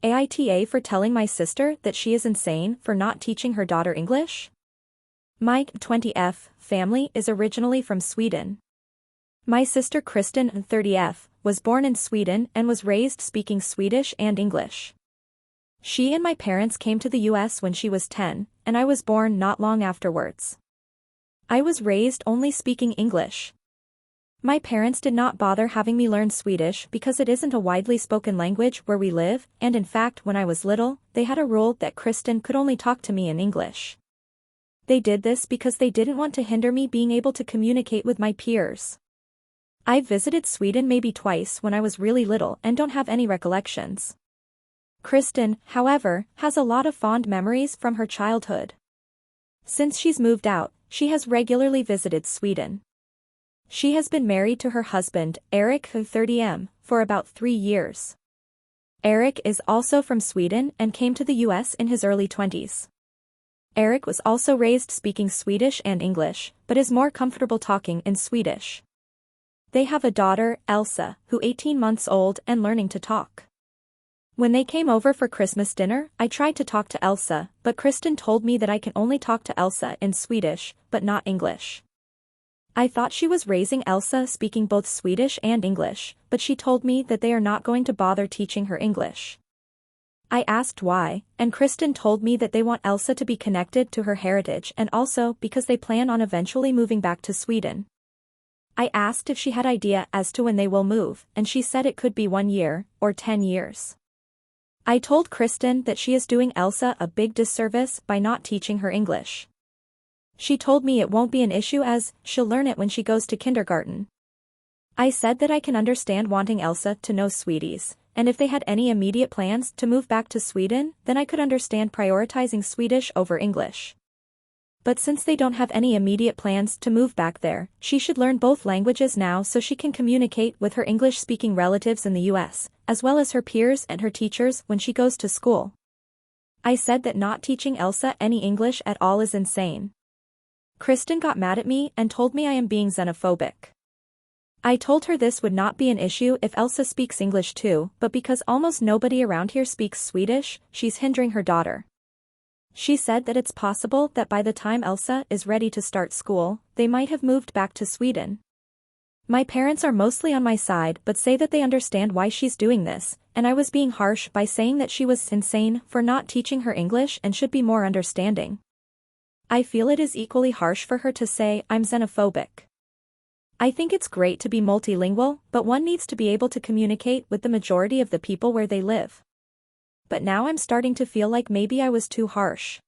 AITA for telling my sister that she is insane for not teaching her daughter English? My 20F family is originally from Sweden. My sister Kristen 30F was born in Sweden and was raised speaking Swedish and English. She and my parents came to the US when she was 10, and I was born not long afterwards. I was raised only speaking English. My parents did not bother having me learn Swedish because it isn't a widely spoken language where we live, and in fact when I was little, they had a rule that Kristen could only talk to me in English. They did this because they didn't want to hinder me being able to communicate with my peers. I visited Sweden maybe twice when I was really little and don't have any recollections. Kristen, however, has a lot of fond memories from her childhood. Since she's moved out, she has regularly visited Sweden. She has been married to her husband, Eric 30M, for about 3 years. Eric is also from Sweden and came to the US in his early 20s. Eric was also raised speaking Swedish and English, but is more comfortable talking in Swedish. They have a daughter, Elsa, who 18 months old and learning to talk. When they came over for Christmas dinner, I tried to talk to Elsa, but Kristen told me that I can only talk to Elsa in Swedish, but not English. I thought she was raising Elsa speaking both Swedish and English, but she told me that they are not going to bother teaching her English. I asked why, and Kristen told me that they want Elsa to be connected to her heritage and also because they plan on eventually moving back to Sweden. I asked if she had idea as to when they will move, and she said it could be 1 year, or 10 years. I told Kristen that she is doing Elsa a big disservice by not teaching her English. She told me it won't be an issue as she'll learn it when she goes to kindergarten. I said that I can understand wanting Elsa to know Swedish, and if they had any immediate plans to move back to Sweden, then I could understand prioritizing Swedish over English. But since they don't have any immediate plans to move back there, she should learn both languages now so she can communicate with her English-speaking relatives in the US, as well as her peers and her teachers when she goes to school. I said that not teaching Elsa any English at all is insane. Kristen got mad at me and told me I am being xenophobic. I told her this would not be an issue if Elsa speaks English too, but because almost nobody around here speaks Swedish, she's hindering her daughter. She said that it's possible that by the time Elsa is ready to start school, they might have moved back to Sweden. My parents are mostly on my side but say that they understand why she's doing this, and I was being harsh by saying that she was insane for not teaching her English and should be more understanding. I feel it is equally harsh for her to say I'm xenophobic. I think it's great to be multilingual, but one needs to be able to communicate with the majority of the people where they live. But now I'm starting to feel like maybe I was too harsh.